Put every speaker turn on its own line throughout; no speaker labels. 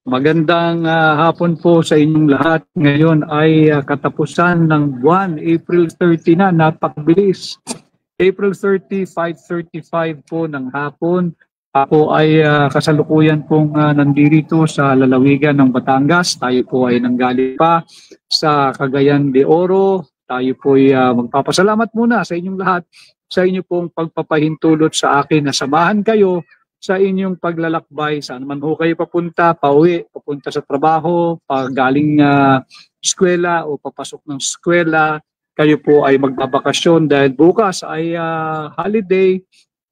Magandang hapon po sa inyong lahat. Ngayon ay katapusan ng buwan, April 30 na, napakabilis. April 30, 5:35 po ng hapon. Ako ay kasalukuyan pong nandirito sa lalawigan ng Batangas. Tayo po ay nanggaling pa sa Cagayan de Oro. Tayo po ay magpapasalamat muna sa inyong lahat sa inyo pong pagpapahintulot sa akin na samahan kayo sa inyong paglalakbay, saan man ho kayo papunta, pauwi, papunta sa trabaho, galing eskwela o papasok ng eskwela, kayo po ay magbabakasyon dahil bukas ay holiday,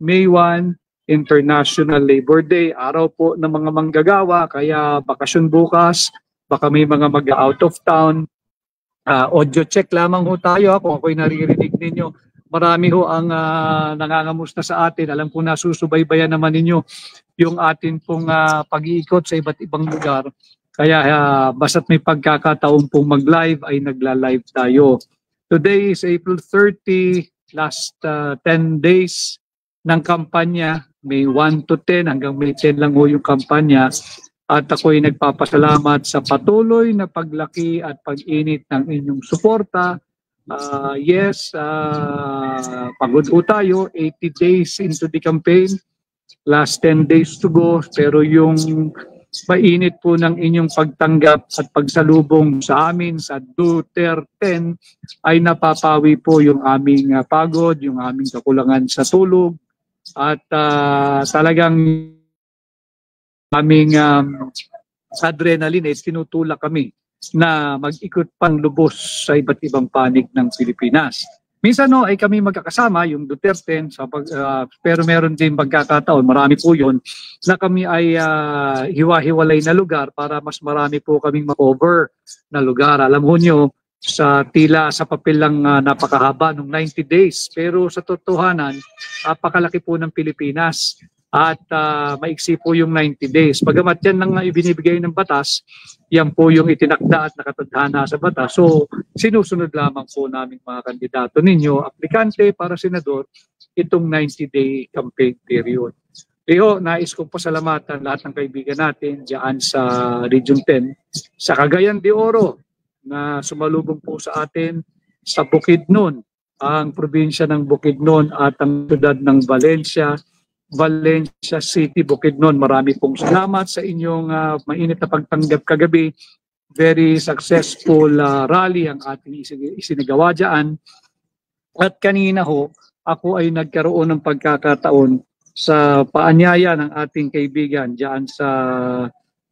May 1, International Labor Day, araw po ng mga manggagawa, kaya bakasyon bukas, baka may mga mag-out of town. Audio check lamang ho tayo kung ako'y naririnig ninyo. Marami ho ang nangangamusta sa atin. Alam ko na susubaybayan naman ninyo yung atin pong pag-iikot sa iba't ibang lugar. Kaya basta't may pagkakataon pong mag-live ay nagla-live tayo. Today is April 30, last 10 days ng kampanya. May 1 to 10 hanggang May 10 lang ho yung kampanya. At ako'y nagpapasalamat sa patuloy na paglaki at pag-init ng inyong suporta. Yes, pagod po tayo, 80 days into the campaign, last 10 days to go, pero yung mainit po ng inyong pagtanggap at pagsalubong sa amin sa Duterte ay napapawi po yung aming pagod, yung aming kakulangan sa tulog, at talagang aming adrenaline tinutulak kami na mag-ikot pang lubos sa iba't ibang panig ng Pilipinas. Minsan ay kami magkakasama, yung Duterte, pero meron din pagkakataon, marami po yun, na kami ay hiwa-hiwalay na lugar para mas marami po kaming ma-cover na lugar. Alam mo nyo, sa tila sa papel lang napakahaba ng 90 days, pero sa totohanan, napakalaki po ng Pilipinas. At maiksi po yung 90 days. Bagamat yan lang ibinibigay ng batas, yan po yung itinakda at nakatadhana sa batas. So, sinusunod lamang po namin mga kandidato ninyo, aplikante para senador, itong 90-day campaign period. Iyo, nais kong pasalamatan lahat ng kaibigan natin dyan sa Region 10, sa Cagayan de Oro, na sumalubong po sa atin sa Bukidnon, ang probinsya ng Bukidnon at ang siyudad ng Valencia City, Bukidnon. Marami pong salamat sa inyong mainit na pagtanggap kagabi. Very successful rally ang ating isinagawa dyan. At kanina ho, ako ay nagkaroon ng pagkakataon sa paanyaya ng ating kaibigan dyan sa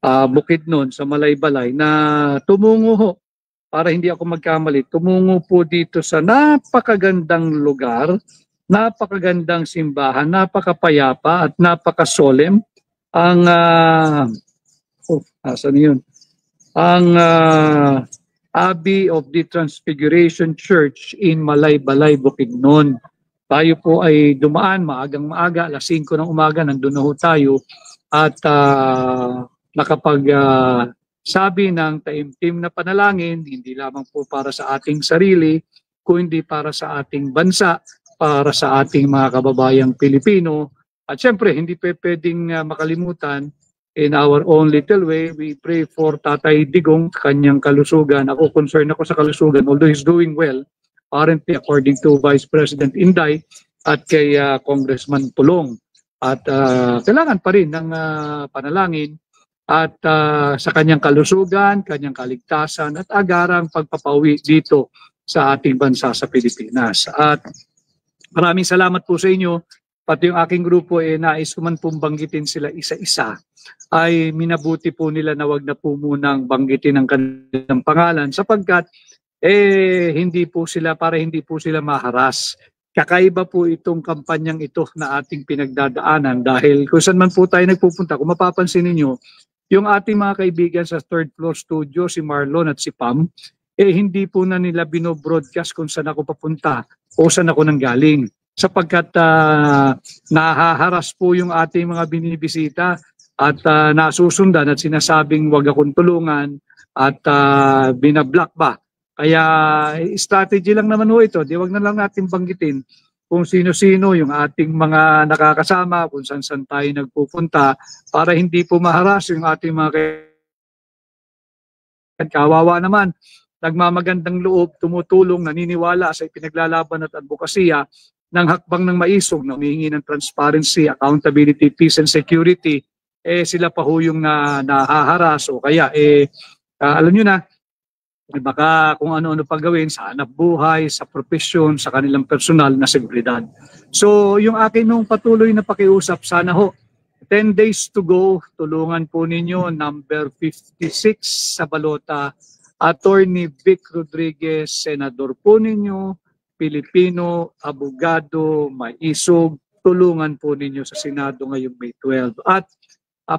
Bukidnon, sa Malaybalay, na tumungo ho, para hindi ako magkamali, tumungo po dito sa napakagandang lugar, napakagandang simbahan, napakapayapa at napakasolemn ang asan yun? Ang Abbey of the Transfiguration Church in Malaybalay, Bukidnon. Tayo po ay dumaan maagang maaga, alas 5 ng umaga, nandun ho tayo at nakapag sabi ng taimtim na panalangin, hindi lamang po para sa ating sarili, kundi para sa ating bansa, para sa ating mga kababayang Pilipino. At syempre, hindi pwedeng makalimutan, in our own little way, we pray for Tatay Digong, kanyang kalusugan. Ako, concerned ako sa kalusugan, although he's doing well, apparently according to Vice President Inday at kay Congressman Pulong. At kailangan pa rin ng panalangin at sa kanyang kalusugan, kanyang kaligtasan at agarang pagpapauwi dito sa ating bansa sa Pilipinas. At maraming salamat po sa inyo. Pati yung aking grupo, nais ko man pong banggitin sila isa-isa, ay minabuti po nila na wag na po munang banggitin ang kanilang pangalan sapagkat hindi po sila, para hindi po sila maharas. Kakaiba po itong kampanyang ito na ating pinagdadaanan dahil kung saan man po tayo nagpupunta, kung mapapansin ninyo, yung ating mga kaibigan sa third floor studio, si Marlon at si Pam, hindi po na nila binobroadcast kung saan ako papunta o saan ako nanggaling. Sapagkat nahaharas po yung ating mga binibisita at nasusundan at sinasabing wag akong tulungan at binablock ba. Kaya strategy lang naman ho ito. Di wag na lang natin banggitin kung sino-sino yung ating mga nakakasama, kung saan-saan tayo nagpupunta para hindi po maharas yung ating mga kawawa naman, nagmamagandang loob, tumutulong, naniniwala sa ipinaglalaban at advokasya ng hakbang ng maisog na humihingi ng transparency, accountability, peace and security, sila pa ho yung nahaharas o kaya alam nyo na, baka kung ano-ano pa gawin sa hanap buhay, sa profesyon, sa kanilang personal na seguridad. So yung akin nung patuloy na pakiusap, sana ho 10 days to go, tulungan po ninyo, number 56 sa balota, Attorney Vic Rodriguez, Senador po ninyo, Pilipino, abogado, maisog, tulungan po ninyo sa Senado ngayong May 12. At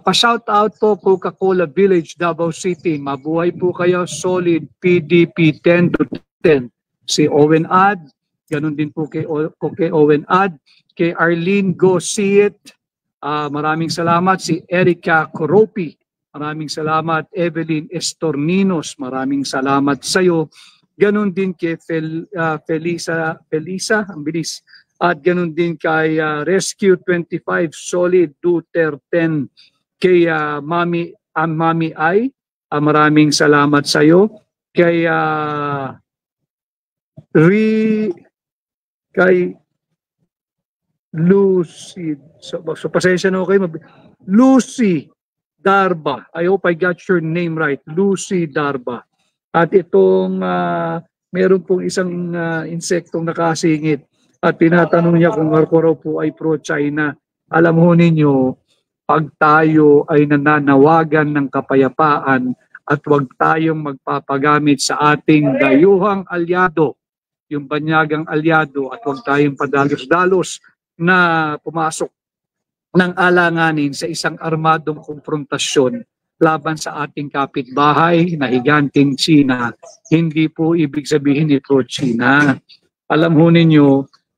pa-shout out po Coca-Cola Village, Davao City, mabuhay po kayo, solid PDP 10 to 10. Si Owen Ad, ganun din po kay Owen Ad, kay Arlene Go See It, maraming salamat. Si Erica Coropi, maraming salamat. Evelyn Estorninos, maraming salamat sa iyo. Ganun din kay Felisa, ang bilis. At ganun din kay Rescue 25, Solid Duter 10. Kay Mami Ai, maraming salamat sa iyo. Kay Lucy, so pasensya na kayo. Lucy Darba, I hope I got your name right, Lucy Darba. At itong meron pong isang insektong nakasingit at tinatanong niya kung ako raw po ay pro-China. Alam ho ninyo, pag tayo ay nananawagan ng kapayapaan at huwag tayong magpapagamit sa ating dayuhang alyado, yung banyagang alyado, at huwag tayong padalos-dalos na pumasok ng alanganin sa isang armadong konfrontasyon laban sa ating kapitbahay na higanting China. Hindi po ibig sabihin ito China. Alam ho ninyo,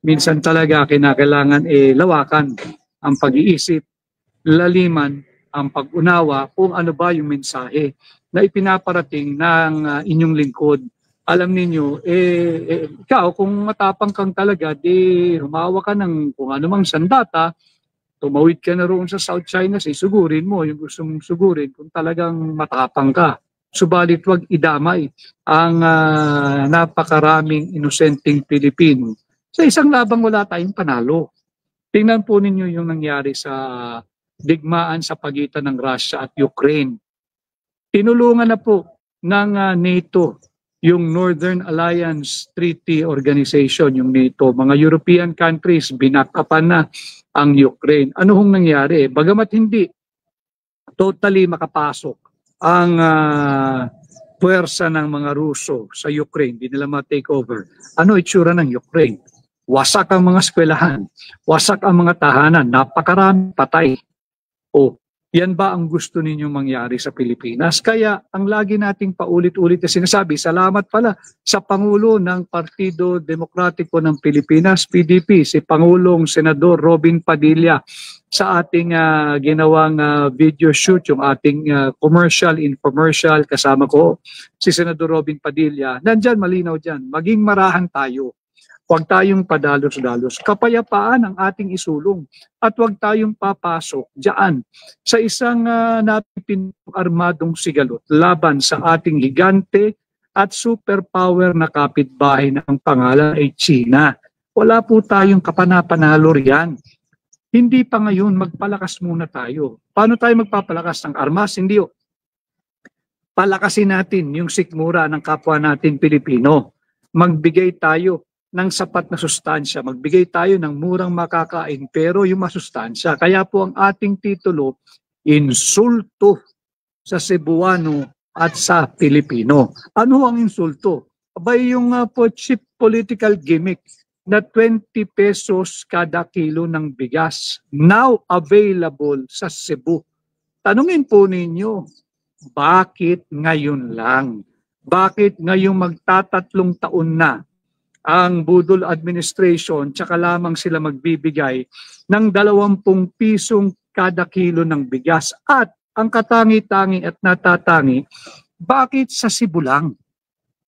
minsan talaga kinakailangan lawakan ang pag-iisip, laliman ang pag-unawa kung ano ba yung mensahe na ipinaparating ng inyong lingkod. Alam ninyo, ikaw kung matapang kang talaga, humawa ka ng kung anumang sandata, tumawid ka na roon sa South China Sea, sugurin mo yung gusto mong sugurin kung talagang matapang ka. Subalit wag idamay ang napakaraming inosenteng Pilipino. Sa isang labang wala tayong panalo. Tingnan po ninyo yung nangyari sa digmaan sa pagitan ng Russia at Ukraine. Tinulungan na po ng NATO, yung Northern Alliance Treaty Organization, yung NATO, mga European countries, binakapan na ang Ukraine. Ano hong nangyari? Bagamat hindi totally makapasok ang puwersa ng mga Ruso sa Ukraine, hindi nila ma-take over. Ano itsura ng Ukraine? Wasak ang mga eskwelahan, wasak ang mga tahanan, napakaraming patay. O, yan ba ang gusto ninyong mangyari sa Pilipinas? Kaya ang lagi nating paulit-ulit na sinasabi, salamat pala sa Pangulo ng Partido Demokratiko ng Pilipinas, PDP, si Pangulong Senador Robin Padilla, sa ating ginawang video shoot, yung ating commercial, infomercial, kasama ko si Senador Robin Padilla. Nandyan, malinaw dyan, maging marahan tayo. Huwag tayong padalos-dalos. Kapayapaan ang ating isulong at huwag tayong papasok diyan sa isang napipinong armadong sigalot laban sa ating higante at superpower na kapitbahay na ang pangalan ay China. Wala po tayong kapanapanalo riyan. Hindi pa ngayon, magpalakas muna tayo. Paano tayo magpapalakas ng armas? Hindi o. Palakasin natin yung sikmura ng kapwa natin Pilipino. Magbigay tayo ng sapat na sustansya. Magbigay tayo ng murang makakain pero yung masustansya. Kaya po ang ating titulo, Insulto sa Cebuano at sa Pilipino. Ano ang insulto? Abay yung cheap political gimmick na 20 pesos kada kilo ng bigas now available sa Cebu. Tanungin po ninyo, bakit ngayon lang? Bakit ngayong magtatatlong taon na ang Budol Administration, tsaka lamang sila magbibigay ng 20 pisong kada kilo ng bigas? At ang katangi-tangi at natatangi, bakit sa Cebu lang?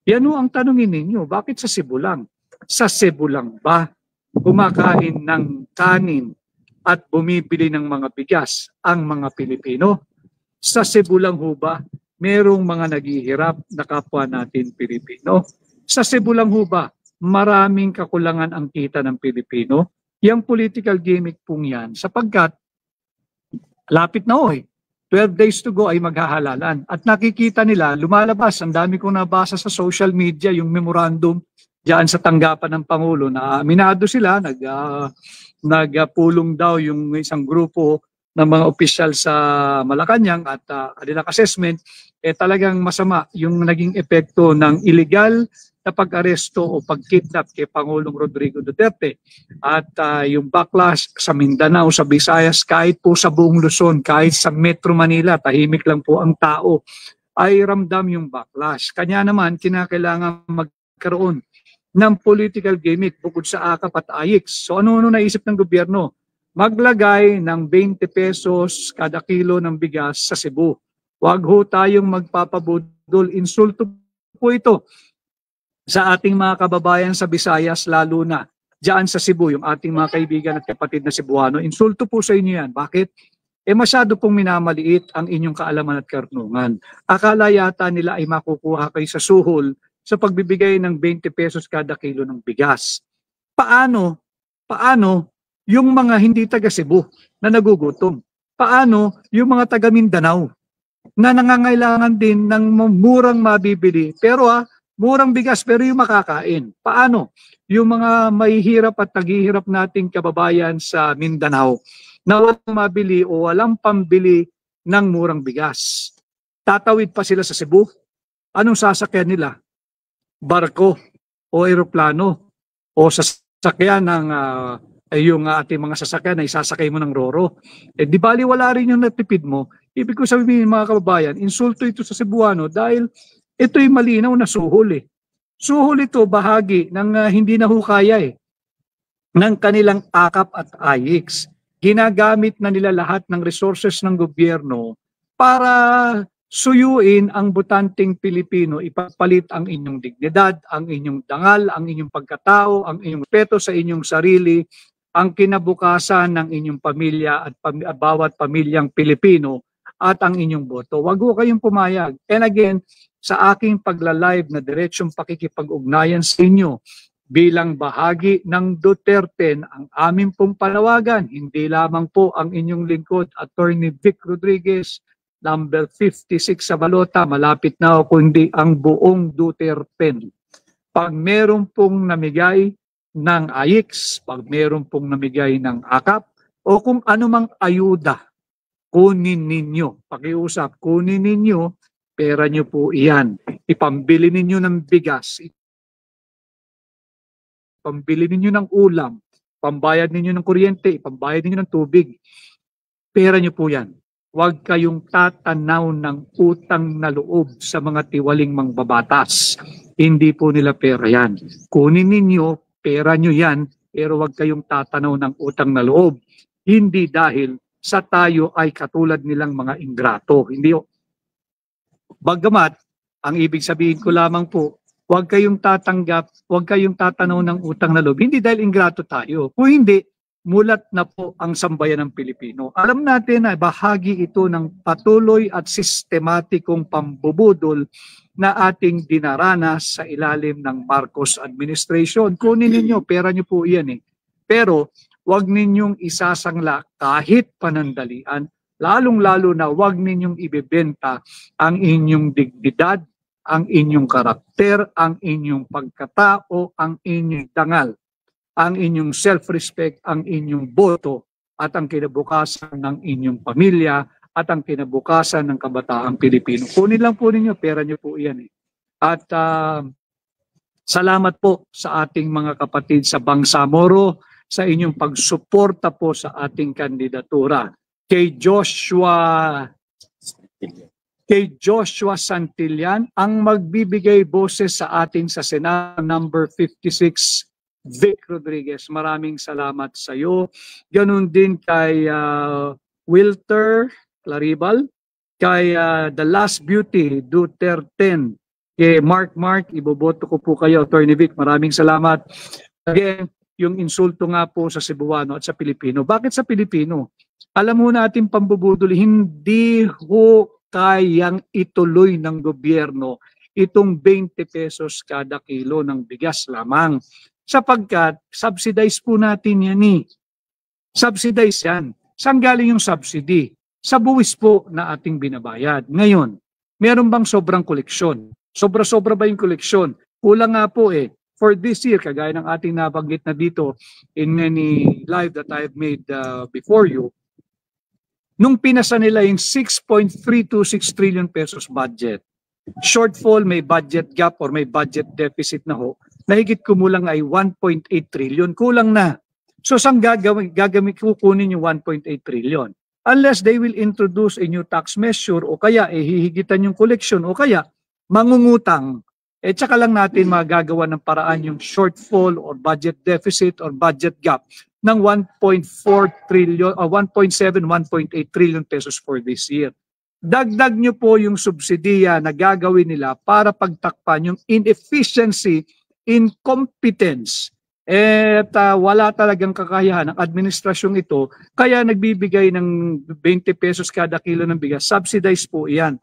Yan o ang tanongin ninyo, bakit sa Cebu lang? Sa Cebu lang ba kumakain ng kanin at bumibili ng mga bigas ang mga Pilipino? Sa Cebu lang ho ba merong mga naghihirap na kapwa natin Pilipino. Sa Cebu lang ho ba, maraming kakulangan ang kita ng Pilipino? Yung political gimmick pong yan, sapagkat lapit na ho 12 days to go ay maghahalalan. At nakikita nila, lumalabas, ang dami kong nabasa sa social media, yung memorandum diyan sa tanggapan ng Pangulo na aminado sila, nagpulong daw yung isang grupo ng mga opisyal sa Malacanang at kanilang assessment, talagang masama yung naging epekto ng illegal na pag-aresto o pag-kidnap kay Pangulong Rodrigo Duterte. At yung backlash sa Mindanao, sa Visayas, kahit po sa buong Luzon, kahit sa Metro Manila, tahimik lang po ang tao, ay ramdam yung backlash. Kanya naman, kinakailangan magkaroon ng political gimmick bukod sa AKAP at AIX. So ano naisip ng gobyerno? Maglagay ng 20 pesos kada kilo ng bigas sa Cebu. Huwag ho tayong magpapabudol. Insulto po ito sa ating mga kababayan sa Visayas, lalo na diyan sa Cebu, yung ating mga kaibigan at kapatid na Cebuano. Insulto po sa inyo yan. Bakit? Masyado pong minamaliit ang inyong kaalaman at karunungan. Akala yata nila ay makukuha kayo sa suhol sa pagbibigay ng 20 pesos kada kilo ng bigas. Paano yung mga hindi taga Cebu na nagugutom? Paano yung mga taga Mindanao na nangangailangan din ng murang mabibili pero murang bigas pero yung makakain? Paano yung mga mahihirap at naghihirap nating kababayan sa Mindanao na walang mabili o walang pambili ng murang bigas? Tatawid pa sila sa Cebu? Anong sasakyan nila? Barko o eroplano o sasakyan ng yung ating mga sasakyan na isasakay mo ng roro. Di bali wala rin yung natipid mo. Ibig ko sabihin mga kababayan, insulto ito sa Cebuano dahil ito'y malinaw na suhol Suhol ito bahagi ng hindi na hukaya ng kanilang AKAP at AIX. Ginagamit na nila lahat ng resources ng gobyerno para suyuin ang botanteng Pilipino, ipapalit ang inyong dignidad, ang inyong dangal, ang inyong pagkatao, ang inyong respeto sa inyong sarili, ang kinabukasan ng inyong pamilya at bawat pamilyang Pilipino at ang inyong boto. Wag ho kayong pumayag. And again, sa aking pagla-live na diretsyong pakikipag-ugnayan sa inyo bilang bahagi ng Duterte, ang aming pong panawagan, hindi lamang po ang inyong lingkod, Attorney Vic Rodriguez, number 56 sa balota, malapit na ako, kundi ang buong Duterte. Pag meron pong namigay ng AIX, pag meron pong namigay ng AKAP, o kung anumang ayuda, kunin ninyo. Pakiusap, kunin ninyo, pera nyo po iyan. Ipambili ninyo ng bigas, ipambili ninyo ng ulam, pambayad ninyo ng kuryente, ipambayad ninyo ng tubig. Pera nyo po yan. Huwag kayong tatanaw ng utang na loob sa mga tiwaling mangbabatas. Hindi po nila pera yan. Kunin ninyo, pera nyo yan, pero huwag kayong tatanaw ng utang na loob. Hindi dahil sa tayo ay katulad nilang mga ingrato. Hindi. Bagamat, ang ibig sabihin ko lamang po, huwag kayong tatanggap, huwag kayong tatanaw ng utang na loob. Hindi dahil ingrato tayo. Kung hindi, mulat na po ang sambayan ng Pilipino. Alam natin na bahagi ito ng patuloy at sistematikong pambubudol na ating dinaranas sa ilalim ng Marcos administration. Kunin ninyo, pera nyo po yan Pero huwag ninyong isasangla kahit panandalian, lalong-lalo na huwag ninyong ibebenta ang inyong dignidad, ang inyong karakter, ang inyong pagkatao, ang inyong dangal, ang inyong self-respect, ang inyong boto, at ang kinabukasan ng inyong pamilya, at ang kinabukasan ng kabataang Pilipino. Kunin lang po ninyo, pera nyo po yan At salamat po sa ating mga kapatid sa Bangsamoro sa inyong pagsuporta po sa ating kandidatura. Kay Joshua Santillan, ang magbibigay boses sa ating sa Senado number 56, Vic Rodriguez. Maraming salamat sa iyo. Ganun din kay Wilter Claribal, kay The Last Beauty Duterte, kay Mark, iboboto ko po kayo, Attorney Vic. Maraming salamat. Again, yung insulto nga po sa Cebuano at sa Pilipino. Bakit sa Pilipino? Alam mo natin pambubudol, hindi ho kayang ituloy ng gobyerno itong 20 pesos kada kilo ng bigas lamang. Sapagkat subsidize po natin yan eh. Subsidize yan. Saan galing yung subsidy? Sa buwis po na ating binabayad. Ngayon, meron bang sobrang koleksyon? Sobra-sobra ba yung koleksyon? Kulang nga po eh. For this year, kagaya ng ating nabanggit na dito in many live that I've made before you, nung pinasa nila yung 6.326 trillion pesos budget, shortfall, may budget gap or may budget deficit na ho, nahigit kumulang ay 1.8 trillion. Kulang na. So saan kukunin yung 1.8 trillion? Unless they will introduce a new tax measure o kaya hihigitan yung collection o kaya mangungutang. Tsaka lang natin magagawa ng paraan yung shortfall or budget deficit or budget gap ng 1.4 trillion o 1.7, 1.8 trillion pesos for this year. Dagdag nyo po yung subsidiya na gagawin nila para pagtakpan yung inefficiency, incompetence. Wala talagang kakayahan ng administrasyong ito, kaya nagbibigay ng 20 pesos kada kilo ng bigas. Subsidize po iyan.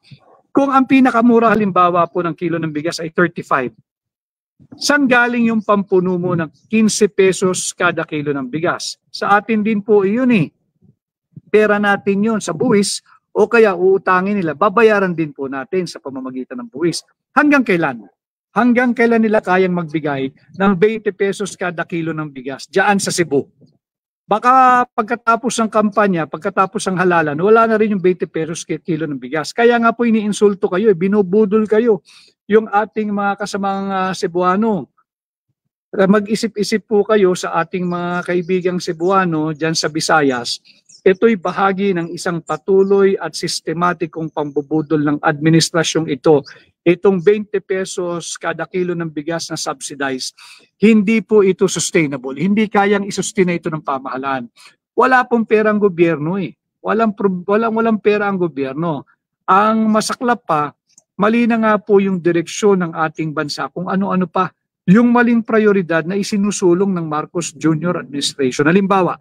Kung ang pinakamura halimbawa po ng kilo ng bigas ay 35, saan galing yung pampuno mo ng 15 pesos kada kilo ng bigas? Sa atin din po iyon eh. Pera natin yun sa buwis o kaya uutangin nila, babayaran din po natin sa pamamagitan ng buwis. Hanggang kailan? Hanggang kailan nila kayang magbigay ng 20 pesos kada kilo ng bigas diyan sa Cebu? Baka pagkatapos ng kampanya, pagkatapos ng halalan, wala na rin yung 20 pesos kilo ng bigas. Kaya nga po iniinsulto kayo, binubudol kayo yung ating mga kasamang Cebuano. Mag-isip-isip po kayo sa ating mga kaibigang Cebuano dyan sa Visayas. Ito'y bahagi ng isang patuloy at sistematikong pambubudol ng administrasyong ito. Itong 20 pesos kada kilo ng bigas na subsidized, hindi po ito sustainable. Hindi kayang isustain ito ng pamahalaan. Wala pong pera ang gobyerno eh. Walang pera ang gobyerno. Ang masaklap pa, mali na nga po yung direksyon ng ating bansa kung ano-ano pa yung maling prioridad na isinusulong ng Marcos Jr. administration. Halimbawa,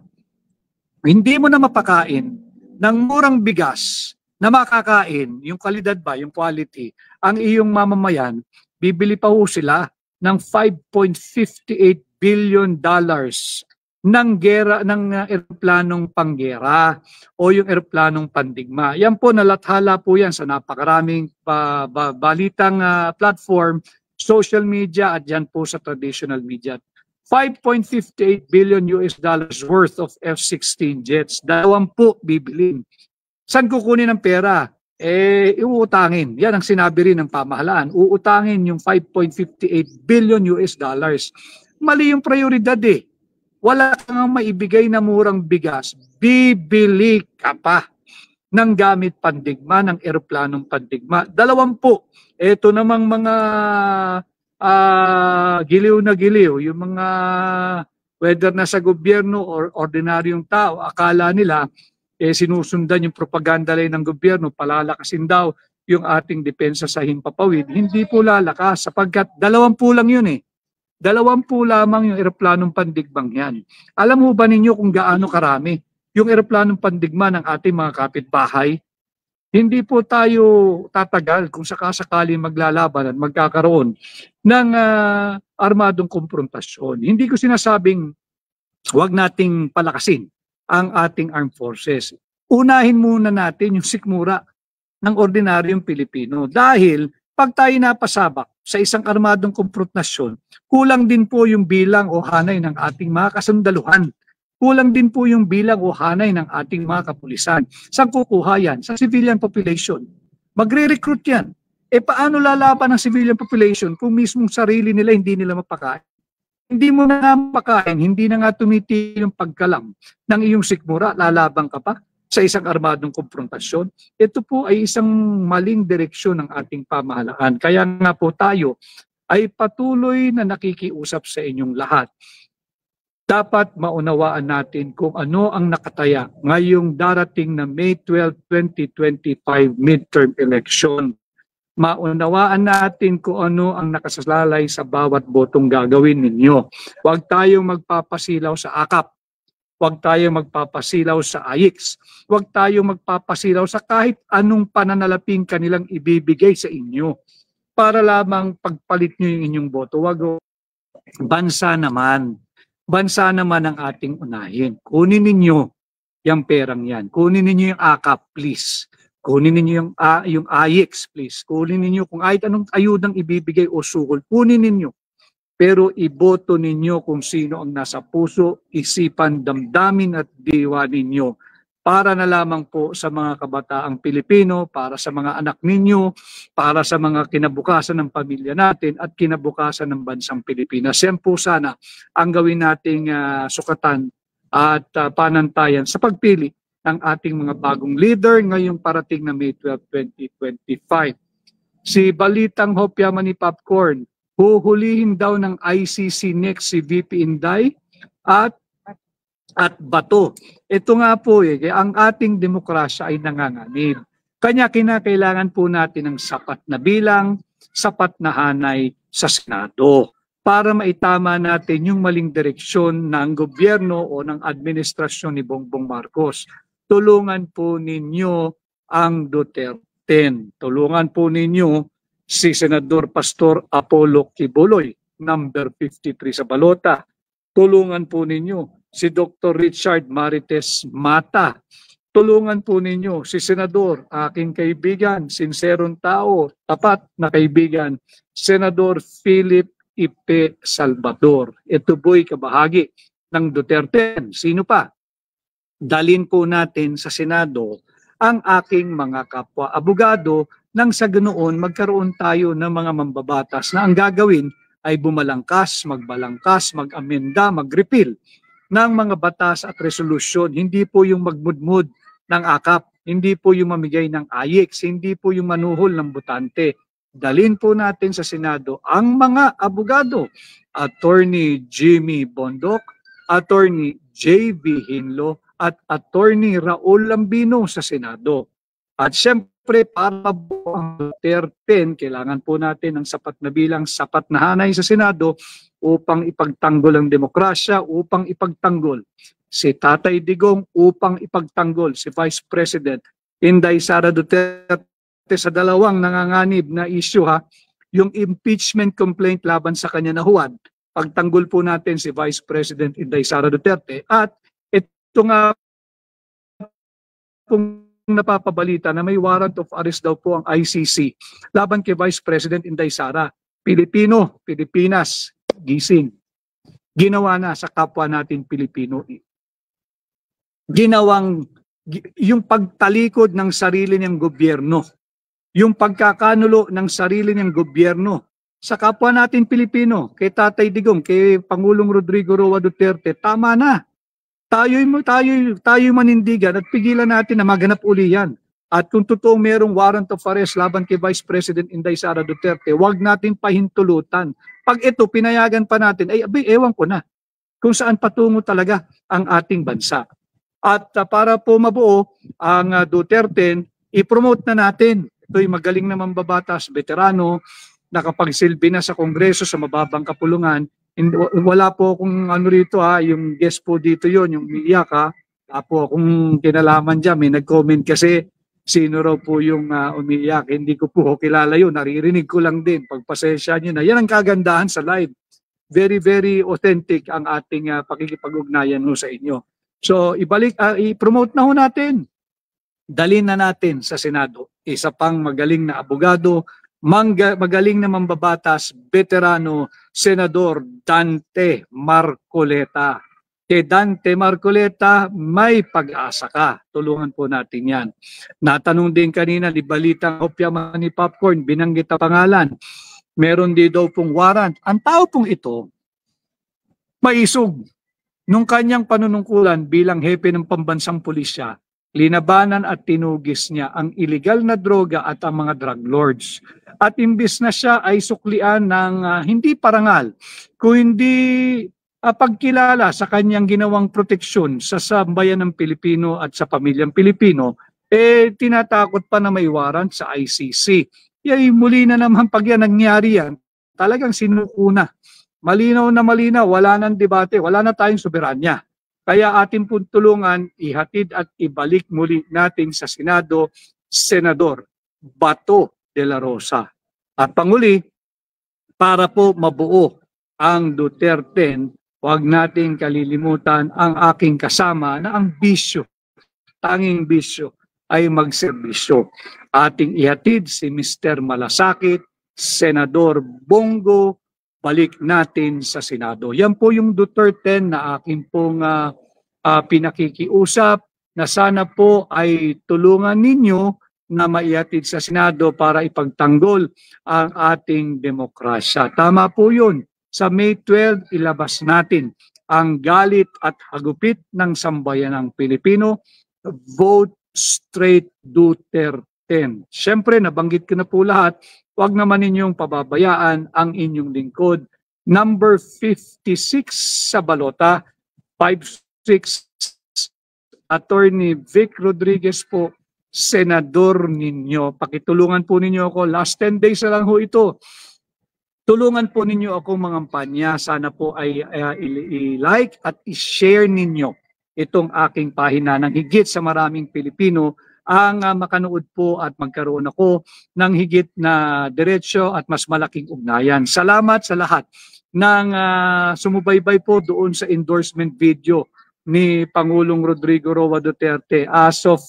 hindi mo na mapakain ng murang bigas na makakain, yung kalidad ba, yung quality, ang iyong mamamayan, bibili pa ho sila ng $5.58 billion ng gera, ng eroplanong panggera o yung eroplanong pandigma. Yan po, nalathala po yan sa napakaraming balitang platform, social media at yan po sa traditional media. $5.58 billion worth of F-16 jets. 20 bibilin. Saan kukunin ang pera? Uutangin. Yan ang sinabi rin ng pamahalaan. Uutangin yung $5.58 billion. Mali yung prioridad eh. Wala kang maibigay na murang bigas. Bibili ka pa ng gamit pandigma, ng eroplanong pandigma. 20. Ito namang mga giliw na giliw, yung mga whether nasa gobyerno or ordinaryong tao, akala nila sinusundan yung propaganda lang ng gobyerno, palalakasin daw yung ating depensa sa himpapawid. Hindi po lalakas sapagkat 20 lang yun eh. 20 lamang yung eroplanong pandigmang yan. Alam mo ba ninyo kung gaano karami yung eroplanong pandigma ng ating mga kapitbahay? Hindi po tayo tatagal kung sakasakali maglalaban at magkakaroon ng armadong konfrontasyon. Hindi ko sinasabing huwag nating palakasin ang ating armed forces. Unahin muna natin yung sikmura ng ordinaryong Pilipino. Dahil pag tayo napasabak sa isang armadong konfrontasyon, kulang din po yung bilang o hanay ng ating mga kasundaluhan. Kulang din po yung bilang o hanay ng ating mga kapulisan. Saan kukuha yan? Sa civilian population. Magre-recruit yan. Paano lalaban ng civilian population kung mismong sarili nila hindi nila mapakain? Hindi mo na mapakain, hindi na nga tumitigil yung pagkalam ng iyong sikmura, lalaban ka pa sa isang armadong konfrontasyon. Ito po ay isang maling direksyon ng ating pamahalaan. Kaya nga po tayo ay patuloy na nakikiusap sa inyong lahat. Dapat maunawaan natin kung ano ang nakataya ngayong darating na May 12, 2025 midterm election. Maunawaan natin kung ano ang nakasalalay sa bawat botong gagawin ninyo. Huwag tayong magpapasilaw sa akap Huwag tayo magpapasilaw sa AIX. Huwag tayo magpapasilaw sa kahit anong pananalaping kanilang ibibigay sa inyo para lamang pagpalit nyo yung inyong boto. Huwag bansa naman. Bansa naman ang ating unahin. Kunin ninyo yung perang yan. Kunin ninyo yung AKAP, please. Kunin ninyo yung AIX, please. Kunin ninyo kung kahit anong ayudang ibibigay o sukol. Kunin ninyo. Pero iboto ninyo kung sino ang nasa puso, isipan, damdamin at diwa ninyo para na lamang po sa mga kabataang Pilipino, para sa mga anak ninyo, para sa mga kinabukasan ng pamilya natin at kinabukasan ng bansang Pilipinas. Yan po sana ang gawin nating sukatan at panantayan sa pagpili ng ating mga bagong leader ngayong parating na May 12, 2025. Si Balitang Hopya Mani Popcorn, huhulihin daw ng ICC next si VP Inday at Bato. Ito nga po ang ating demokrasya ay nanganganib. Kanya kinakailangan po natin ng sapat na bilang, sapat na hanay sa Senado para maitama natin yung maling direksyon ng gobyerno o ng administrasyon ni Bongbong Marcos. Tulungan po ninyo ang Duterte. Tulungan po ninyo si Senador Pastor Apollo Kibuloy, number 53 sa balota. Tulungan po ninyo si Dr. Richard Marites Mata. Tulungan po ninyo si Senador, aking kaibigan, sinserong tao, tapat na kaibigan, Senador Philip Ipe Salvador. Ito po'y kabahagi ng Duterte. Sino pa? Dalin po natin sa Senado ang aking mga kapwa abogado nang sa ganoon magkaroon tayo ng mga mambabatas na ang gagawin ay bumalangkas, magbalangkas, mag-amenda, mag-repeal ng mga batas at resolusyon. Hindi po yung magmudmud ng AKAP, hindi po yung mamigay ng AIX, hindi po yung manuhol ng butante. Dalhin po natin sa Senado ang mga abogado, Attorney Jimmy Bondok, Attorney J.V. Hinlo, at Attorney Raul Lambino sa Senado. At syempre, para po ang Duterte, kailangan po natin ng sapat na bilang, sapat na hanay sa Senado upang ipagtanggol ang demokrasya, upang ipagtanggol si Tatay Digong, upang ipagtanggol si Vice President Inday Sara Duterte sa dalawang nanganganib na issue yung impeachment complaint laban sa kanya na Juan. Pagtanggol po natin si Vice President Inday Sara Duterte at ito nga pong napapabalita na may warrant of arrest daw po ang ICC laban kay Vice President Inday Sara. Pilipino, Pilipinas, gising. Ginawa na sa kapwa natin Pilipino. Yung pagtalikod ng sarili niyang gobyerno, yung pagkakanulo ng sarili niyang gobyerno sa kapwa natin Pilipino, kay Tatay Digong, kay Pangulong Rodrigo Roa Duterte, tama na. Tayo manindigan at pigilan natin na maganap uli yan. At kung totoong merong warrant of arrest laban kay Vice President Inday Sara Duterte, wag natin pahintulutan. Pag ito, pinayagan pa natin, ay ewan ko na kung saan patungo talaga ang ating bansa. At para po mabuo ang Duterte, i-promote na natin. Ito'y magaling na mambabatas, veterano, nakapagsilbi na sa Kongreso sa mababang kapulungan. Wala po akong ano rito yung guest po dito yon, yung umiiyak Wala po akong kinalaman dyan. May nag-comment kasi sino raw po yung umiiyak. Hindi ko po kilala yun. Naririnig ko lang din. Pagpasensya nyo na. Yan ang kagandahan sa live. Very, very authentic ang ating pakikipag-ugnayan sa inyo. So, i-promote na natin. Dalhin na natin sa Senado. Isa pang magaling na abogado, magaling na mambabatas, veterano, Senador Dante Marcoleta. Kay Dante Marcoleta, may pag-asa ka. Tulungan po natin yan. Natanong din kanina ni Balitang Hopya Mani Popcorn, binanggit ang pangalan. Meron din daw pong warrant. Ang tao pong ito, maisog. Nung kanyang panunungkulan bilang hepe ng pambansang pulisya, linabanan at tinugis niya ang illegal na droga at ang mga drug lords. At imbis na siya ay suklian ng hindi parangal, kung hindi pagkilala sa kanyang ginawang proteksyon sa sambayan ng Pilipino at sa pamilyang Pilipino, tinatakot pa na may warrant sa ICC. Muli na naman pag yan nangyari yan, talagang sinuko na. Malinaw na malinaw, wala nang debate, wala na tayong soberanya. Kaya ating pong tulungan, ihatid at ibalik muli natin sa Senado, Senador Bato de la Rosa. At panguli, para po mabuo ang Duterte, huwag nating kalilimutan ang aking kasama na ang bisyo, tanging bisyo ay magserbisyo. Ating ihatid si Mr. Malasakit, Senador Bongo, balik natin sa Senado. Yan po yung Duterte na aking pong pinakikiusap na sana po ay tulungan ninyo na maihatid sa Senado para ipagtanggol ang ating demokrasya. Tama po yun. Sa May 12, ilabas natin ang galit at hagupit ng sambayanang Pilipino. Vote straight Duterte. Siyempre, nabanggit ko na po lahat, huwag naman ninyong pababayaan ang inyong lingkod. Number 56 sa balota, 56, Attorney Vic Rodriguez po, Senador ninyo. Pakitulungan po ninyo ako. Last 10 days na lang ho ito. Tulungan po ninyo ako mangampanya. Sana po ay i-like at i-share ninyo itong aking pahina ng higit sa maraming Pilipino ang makanood po at magkaroon ako ng higit na diretsyo at mas malaking ugnayan. Salamat sa lahat ng sumubaybay po doon sa endorsement video ni Pangulong Rodrigo Roa Duterte. As of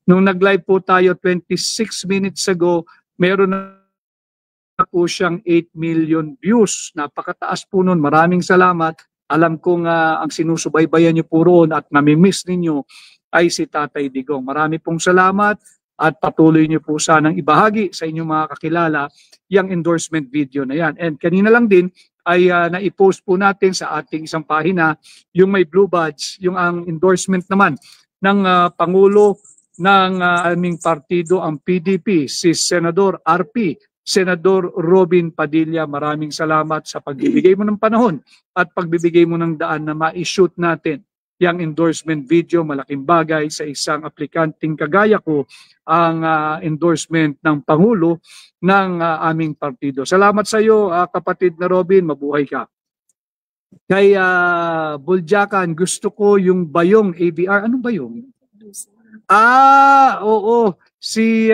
nung nag-live po tayo 26 minutes ago, meron na po siyang 8 million views. Napakataas po nun. Maraming salamat. Alam kong ang sinusubaybayan niyo po roon at namimiss ninyo ay si Tatay Digong. Marami pong salamat at patuloy niyo po sanang ibahagi sa inyong mga kakilala yung endorsement video na yan. And kanina lang din ay na-post po natin sa ating isang pahina yung may blue badge, yung ang endorsement naman ng Pangulo ng aming partido, ang PDP, si Senador RP, Senador Robin Padilla. Maraming salamat sa pagbibigay mo ng panahon at pagbibigay mo ng daan na ma-shoot natin yung endorsement video. Malaking bagay sa isang aplikanting kagaya ko ang endorsement ng Pangulo ng aming partido. Salamat sa iyo, kapatid na Robin, mabuhay ka. Kay Buljakan, gusto ko yung bayong ABR. Anong bayong? Oo. Si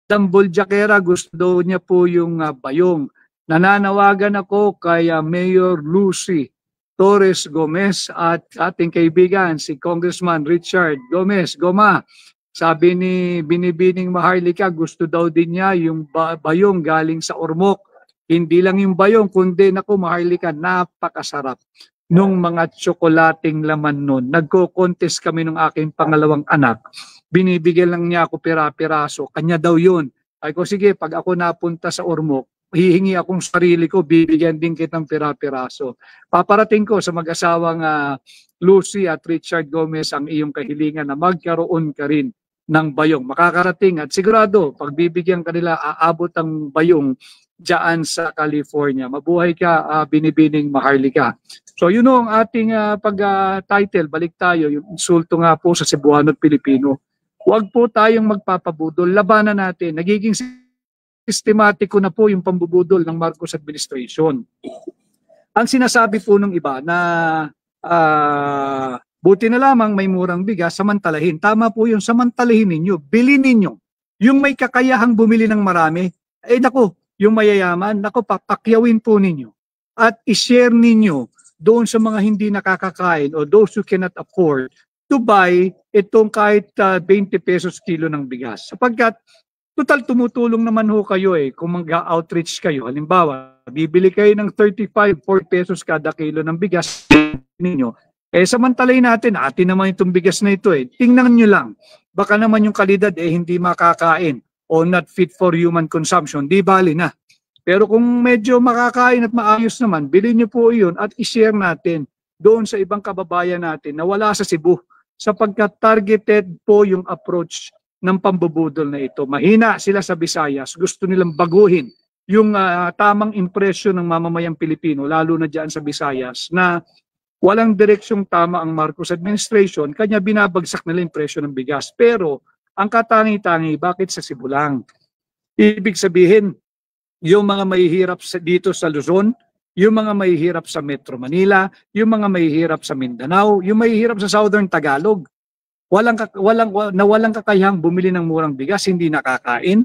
Buljakera, gusto daw niya po yung bayong. Nananawagan ako kay Mayor Lucy Torres Gomez at ating kaibigan si Congressman Richard Gomez. Goma, sabi ni Binibining Maharlika, gusto daw din niya yung bayong galing sa Ormoc. Hindi lang yung bayong, kundi naku Maharlika, napakasarap nung mga tsokolating laman nun. Nagko-contest kami nung aking pangalawang anak. Binibigyan lang niya ako pira-piraso. Kanya daw yun. Ay ko, sige, pag ako napunta sa Ormoc, hihingi akong sarili ko, bibigyan din kitang pira-piraso. Paparating ko sa mag-asawang Lucy at Richard Gomez ang iyong kahilingan na magkaroon ka rin ng bayong. Makakarating at sigurado, pag bibigyan kanila, aabot ang bayong dyan sa California. Mabuhay ka, Binibining Maharlika. So yun ang ating pag-title. Balik tayo, yung insulto nga po sa Cebuano at Pilipino. Huwag po tayong magpapabudol. Labanan natin. Nagiging sistematiko na po yung pambubudol ng Marcos administration. Ang sinasabi po ng iba na buti na lamang may murang bigas, samantalahin. Tama po yun, samantalahin ninyo. Bilhin ninyo. Yung may kakayahang bumili ng marami, naku, yung mayayaman, naku, papakyawin po ninyo. At i-share ninyo doon sa mga hindi nakakakain o those who cannot afford to buy itong kahit 20 pesos kilo ng bigas. Sapagkat total tumutulong naman ho kayo kung mag-outreach kayo. Halimbawa, bibili kayo ng 35, 4 pesos kada kilo ng bigas ninyo. Samantalay natin, atin naman itong bigas na ito Tingnan nyo lang, baka naman yung kalidad hindi makakain o not fit for human consumption, di bali na. Pero kung medyo makakain at maayos naman, bilhin nyo po iyon at i-share natin doon sa ibang kababayan natin na wala sa Cebu sapagkat targeted po yung approach ng pambubudol na ito. Mahina sila sa Visayas, gusto nilang baguhin yung tamang impresyon ng mamamayang Pilipino, lalo na dyan sa Visayas, na walang direksyong tama ang Marcos administration, kanya binabagsak nila yung presyo ng bigas. Pero ang katangi-tangi, bakit sa Cebu lang? Ibig sabihin, yung mga mahihirap dito sa Luzon, yung mga mahihirap sa Metro Manila, yung mga mahihirap sa Mindanao, yung mahihirap sa Southern Tagalog. Walang kakayahang bumili ng murang bigas, hindi nakakain.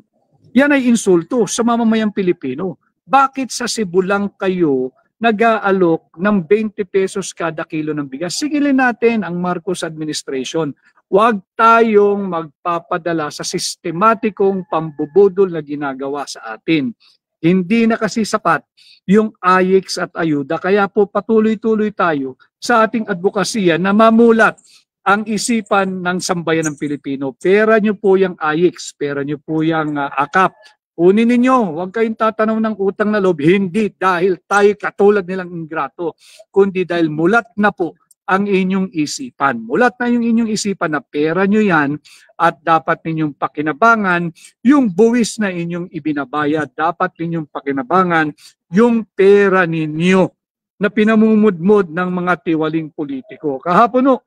Yan ay insulto sa mamamayang Pilipino. Bakit sa Cebu lang kayo nag-aalok ng 20 pesos kada kilo ng bigas? Sigilin natin ang Marcos administration. Huwag tayong magpapadala sa sistematikong pambubudol na ginagawa sa atin. Hindi na kasi sapat yung AIX at ayuda. Kaya po patuloy-tuloy tayo sa ating advokasya na mamulat ang isipan ng sambayan ng Pilipino. Pera nyo po yung AIX, pera nyo po yung AKAP. Kunin ninyo, huwag kayong tatanaw ng utang na loob, hindi dahil tayo katulad nilang ingrato, kundi dahil mulat na po ang inyong isipan. Mulat na yung inyong isipan na pera nyo yan at dapat ninyong pakinabangan yung buwis na inyong ibinabayad. Dapat ninyong pakinabangan yung pera ninyo na pinamumudmod ng mga tiwaling politiko. Kahapon no,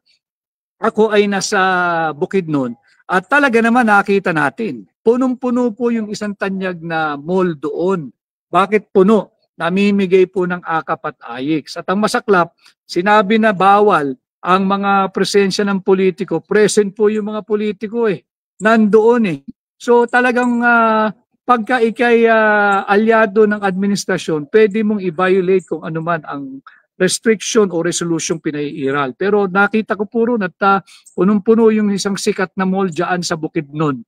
ako ay nasa Bukidnon at talaga naman nakita natin. Punong-puno po yung isang tanyag na mall doon. Bakit puno? Namimigay po ng AKAP at AIX. At ang masaklap, sinabi na bawal ang mga presensya ng politiko. Present po yung mga politiko nandoon So talagang pagka ikay alyado ng administrasyon, pwede mong i-violate kung ano man ang restriction o resolution pinaiiral. Pero nakita ko po ron at punong-puno yung isang sikat na mall dyan sa Bukidnon.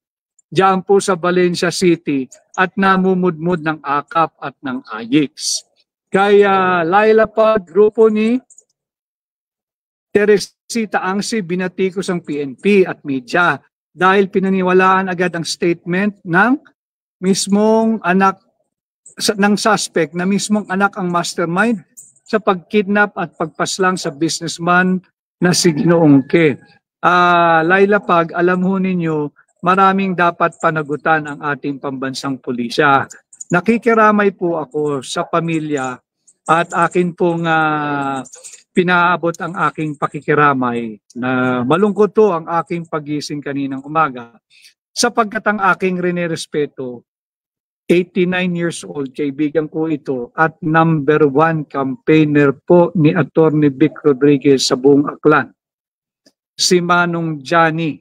Diyan po sa Valencia City at namumudmod ng AKAP at ng AIX. Kaya Laila pa, grupo ni Teresita Angsi binatikos ang PNP at media dahil pinaniwalaan agad ang statement ng mismong anak ng suspect na mismong anak ang mastermind sa pagkidnap at pagpaslang sa businessman na si Ginoong Ke. Laila Pag, alam ho ninyo, maraming dapat panagutan ang ating pambansang pulisya. Nakikiramay po ako sa pamilya at akin pong pinaabot ang aking pakikiramay na malungkot to ang aking pagising kaninang umaga sapagkat ang aking rinerespeto 89 years old, kaibigan ko ito at number 1 campaigner po ni Attorney Vic Rodriguez sa buong Aklan. Si Manong Johnny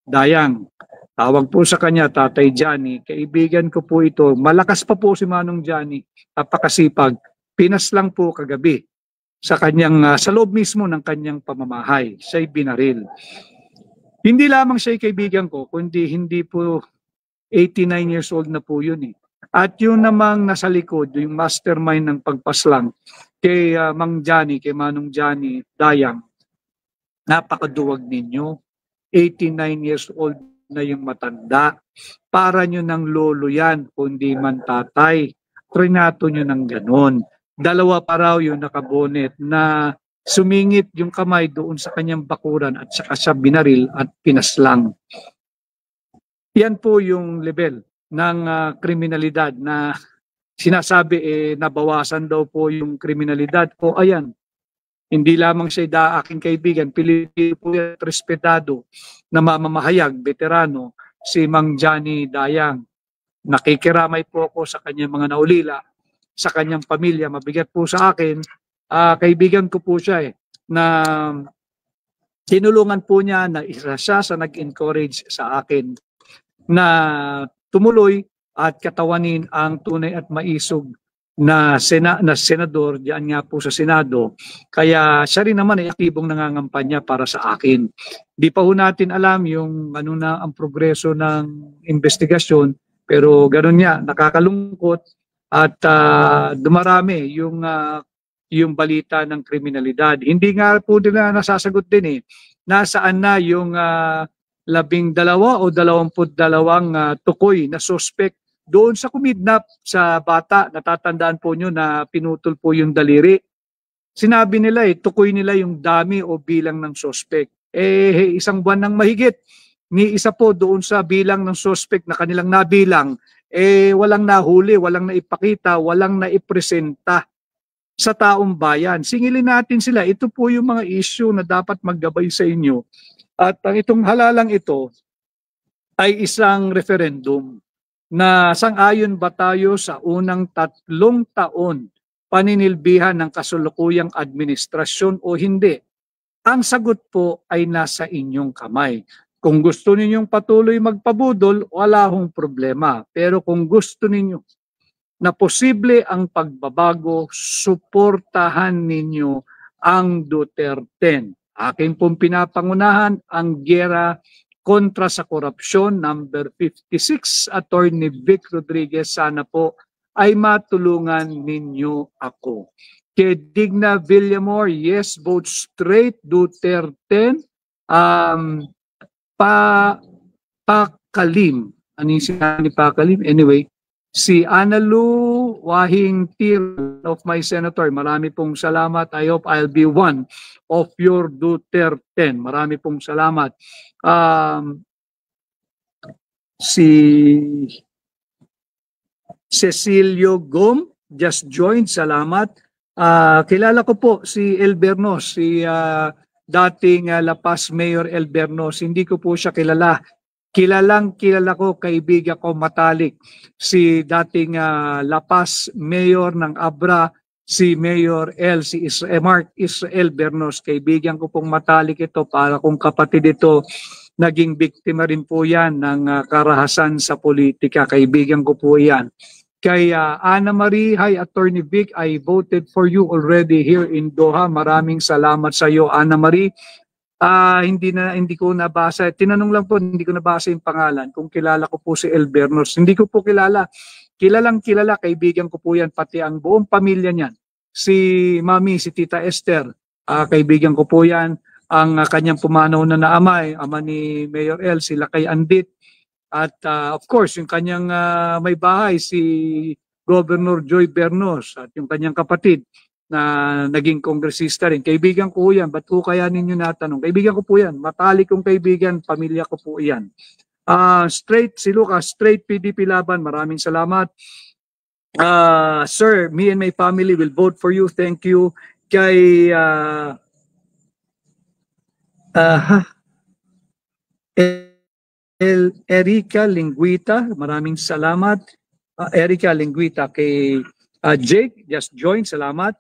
Dayang. Tawag po sa kanya, Tatay Johnny. Kaibigan ko po ito. Malakas pa po si Manong Johnny. Napakasipag. Pinas lang po kagabi sa kanyang, sa loob mismo ng kanyang pamamahay. Siya'y binaril. Hindi lamang siya'y kaibigan ko, kundi hindi po 89 years old na po yun At yun namang nasa likod, yung mastermind ng pagpaslang kay Mang Johnny, kay Manong Johnny Dayang, napakaduwag ninyo. 89 years old na yung matanda. Para nyo ng lolo yan, kundi man tatay. Trinato nyo ng ganon. Dalawa pa raw yung nakabonet na sumingit yung kamay doon sa kanyang bakuran at saka siya binaril at pinaslang. Yan po yung level ng kriminalidad na sinasabi nabawasan daw po yung kriminalidad. O ayan, hindi lamang siya aking kaibigan, Pilipino po at respetado na mamamahayag, veterano, si Mang Johnny Dayang. Nakikiramay po ako sa kanyang mga naulila, sa kanyang pamilya. Mabigat po sa akin, kaibigan ko po siya na tinulungan po niya na isa siya sa nag-encourage sa akin na tumuloy at katawanin ang tunay at maisog na senador diyan nga po sa Senado. Kaya siya rin naman ay aktibong nangangampanya para sa akin. Di pa ho natin alam yung ano na ang progreso ng investigasyon, pero gano'n nga, nakakalungkot at dumarami yung balita ng kriminalidad. Hindi nga po nila nasasagot din nasaan na yung 12 o 22 tukoy na suspect doon sa kumidnap sa bata. Natatandaan po nyo na pinutol po yung daliri. Sinabi nila tukoy nila yung dami o bilang ng suspect. Isang buwan ng mahigit, ni isa po doon sa bilang ng suspect na kanilang nabilang, walang nahuli, walang naipakita, walang naipresenta sa taong bayan. Singilin natin sila. Ito po yung mga issue na dapat maggabay sa inyo. At ang itong halalang ito ay isang referendum na sang-ayon ba tayo sa unang 3 taon paninilbihan ng kasulukuyang administrasyon o hindi? Ang sagot po ay nasa inyong kamay. Kung gusto ninyong patuloy magpabudol, wala hong problema. Pero kung gusto ninyo na posible ang pagbabago, suportahan ninyo ang Duterte. Aking pong pinapangunahan ang giyera kontra sa korupsyon, number 56, Attorney Vic Rodriguez. Sana po ay matulungan ninyo ako. Kay Digna Villamor, yes, vote straight Duterte. Pakalim. Ano yung sinabi ni Pakalim? Anyway, si Analu Wahing Tir of my senator, marami pong salamat. I hope I'll be one of your Duterte. Marami pong salamat. Si Cecilio Gom just joined, salamat. Kilala ko po si El Bernos, si dating La Paz Mayor El Bernos. Hindi ko po siya kilala. Kilala ko, kaibigan ko matalik, si dating La Paz Mayor ng Abra, si Mayor El, si Mark Israel Bernos. Kaibigan ko pong matalik ito, para kung kapatid ito, naging biktima rin po yan ng karahasan sa politika. Kaibigan ko po yan. Kay Ana Marie, hi Attorney Vic, I voted for you already here in Doha. Maraming salamat sa iyo, Ana Marie. Hindi ko nabasa. Tinanong lang po, hindi ko nabasa yung pangalan. Kung kilala ko po si El Bernos. Hindi ko po kilala. Kilalang kilala, kaibigan ko po yan, pati ang buong pamilya niyan. Si Mami, si Tita Esther, kaibigan ko po yan. Ang kanyang pumanaw na ama ni Mayor El, sila kay Andit. At of course, yung kanyang may bahay, si Governor Joy Bernos, at yung kanyang kapatid na naging kongresista rin. Kaibigan ko yan. Ba't po kaya ninyo natanong? Kaibigan ko po yan. Matalik kong kaibigan. Pamilya ko po yan. Straight, si Lucas, straight PDP laban. Maraming salamat. Sir, me and my family will vote for you. Thank you. Kay Erica Linguita. Maraming salamat. Erica Linguita. Kay Jake, just join. Salamat.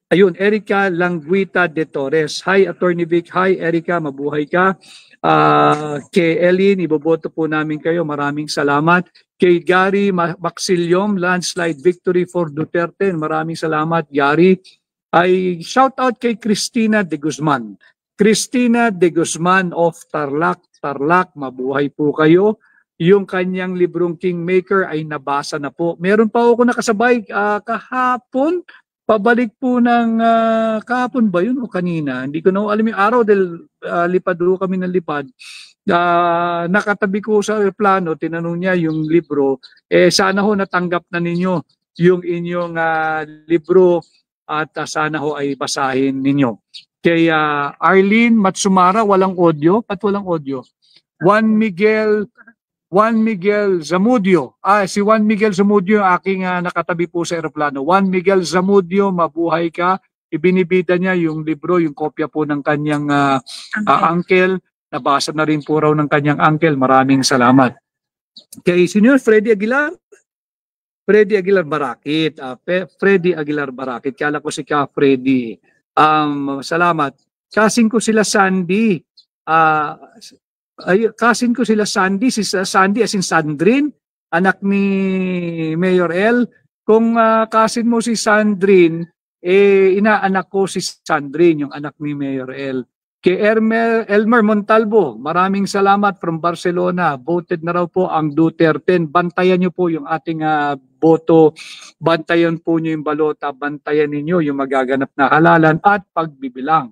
Ayun, Erica Languita de Torres. Hi, Attorney Vic. Hi, Erica. Mabuhay ka. Kay Elin, iboboto po namin kayo. Maraming salamat. Kay Gary Maxilyom, landslide victory for Duterte. Maraming salamat, Gary. Ay shout out kay Cristina de Guzman. Cristina de Guzman of Tarlac. Tarlac, mabuhay po kayo. Yung kanyang librong Kingmaker ay nabasa na po. Meron pa ako nakasabay kahapon. Pabalik po ng kahapon ba yun o kanina? Hindi ko na alam yung araw dahil lipad do kami ng lipad. Nakatabi ko sa plano, tinanong niya yung libro. Sana ho natanggap na ninyo yung inyong libro at sana ho ay basahin ninyo. Kay Arlene Matsumara, walang audio. Ba't walang audio? Juan Miguel Zamudio. Si Juan Miguel Zamudio, aking nakatabi po sa eroplano. Juan Miguel Zamudio, mabuhay ka. Ibinibida niya yung libro, yung kopya po ng kanyang uncle. Nabasa na rin po raw ng kanyang uncle. Maraming salamat. Kay Senior Freddy Aguilar. Freddy Aguilar Barakit. Freddy Aguilar Barakit. Kala ko si Ka Freddy. Salamat. Kasing ko sila Sandy. Kasin ko sila Sandy, si Sandy as in Sandrine, anak ni Mayor El. Kung kasin mo si Sandrine, inaanak ko si Sandrine, yung anak ni Mayor El. Kay Elmer Montalvo, maraming salamat from Barcelona. Voted na raw po ang Duterte. Bantayan niyo po yung ating boto. Bantayan po niyo yung balota. Bantayan niyo yung magaganap na halalan at pagbibilang.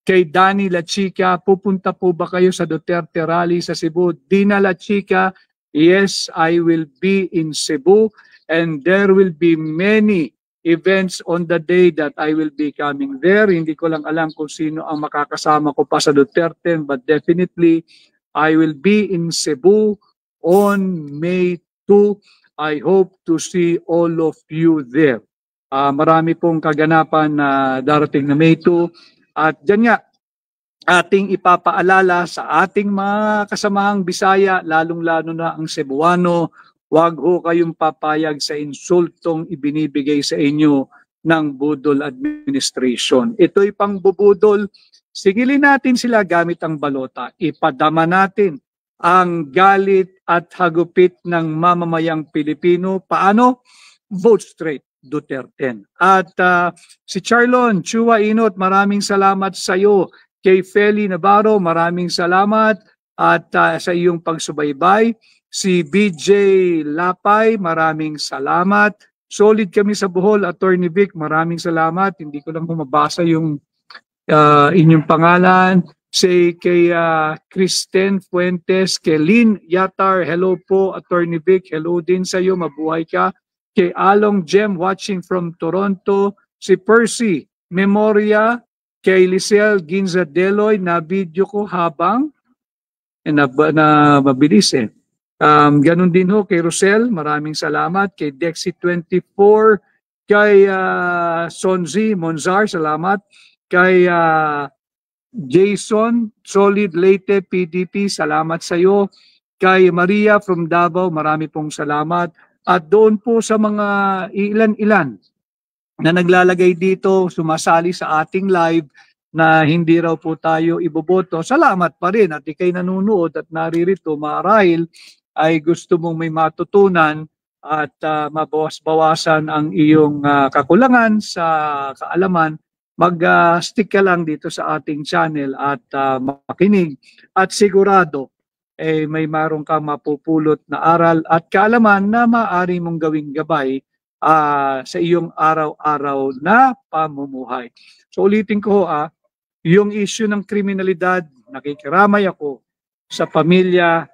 Kay Danny La Chica, pupunta po ba kayo sa Duterte Rally sa Cebu? Dina La Chica, yes, I will be in Cebu and there will be many events on the day that I will be coming there. Hindi ko lang alam kung sino ang makakasama ko pa sa Duterte, but definitely I will be in Cebu on May 2. I hope to see all of you there. Marami pong kaganapan na darating na May 2. At dyan nga, ating ipapaalala sa ating mga kasamahang Bisaya, lalong-lalo na ang Cebuano, Huwag ho kayong papayag sa insultong ibinibigay sa inyo ng budol administration. Ito'y pangbubudol. Singilin natin sila gamit ang balota. Ipadama natin ang galit at hagupit ng mamamayang Pilipino. Paano? Vote straight, Duterte. At si Charlon, Chua Inot, maraming salamat sa iyo. Kay Feli Navarro, maraming salamat at sa iyong pagsubaybay. Si BJ Lapay, maraming salamat. Solid kami sa Bohol, Attorney Vic, maraming salamat. Hindi ko lang mabasa yung inyong pangalan. Say kay Kristen Fuentes, kay Lynn Yatar, hello po, Attorney Vic, hello din sa iyo, mabuhay ka. Kay Along Jem, watching from Toronto. Si Percy Memoria, kay Lisel Ginza Deloy, na video ko habang na mabilis eh. Ganun din ho kay Rosel, maraming salamat. Kay Dexy24, kay Sonzi Monzar, salamat. Kay Jason Solid Leyte PDP, salamat sa iyo. Kay Maria from Davao, marami pong salamat. At doon po sa mga ilan-ilan na naglalagay dito, sumasali sa ating live na hindi raw po tayo iboboto, salamat pa rin at ikay nanonood at naririto, marahil ay gusto mong may matutunan at mabawas-bawasan ang iyong kakulangan sa kaalaman, mag-stick ka lang dito sa ating channel at makinig at sigurado may marong ka mapupulot na aral at kaalaman na maaari mong gawing gabay sa iyong araw-araw na pamumuhay. So ulitin ko yung issue ng kriminalidad, nakikiramay ako sa pamilya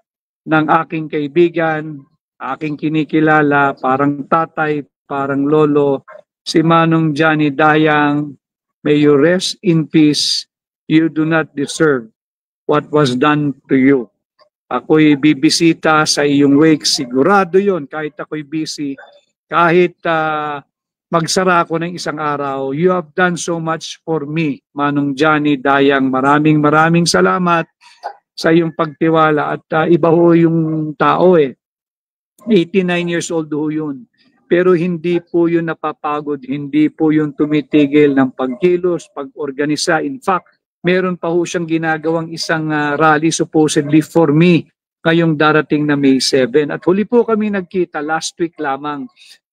ng aking kaibigan, aking kinikilala, parang tatay, parang lolo, si Manong Johnny Dayang. May you rest in peace. You do not deserve what was done to you. Ako'y bibisita sa iyong wake, sigurado yon kahit ako'y busy, kahit magsara ako ng isang araw. You have done so much for me, Manong Johnny Dayang. Maraming salamat sa iyong pagtiwala at iba ho yung tao 89 years old ho yun. Pero hindi po yun napapagod, hindi po yun tumitigil ng pagkilos, pag-organisa. In fact, meron pa ho siyang ginagawang isang rally supposedly for me ngayong darating na May 7. At huli po kami nagkita last week lamang.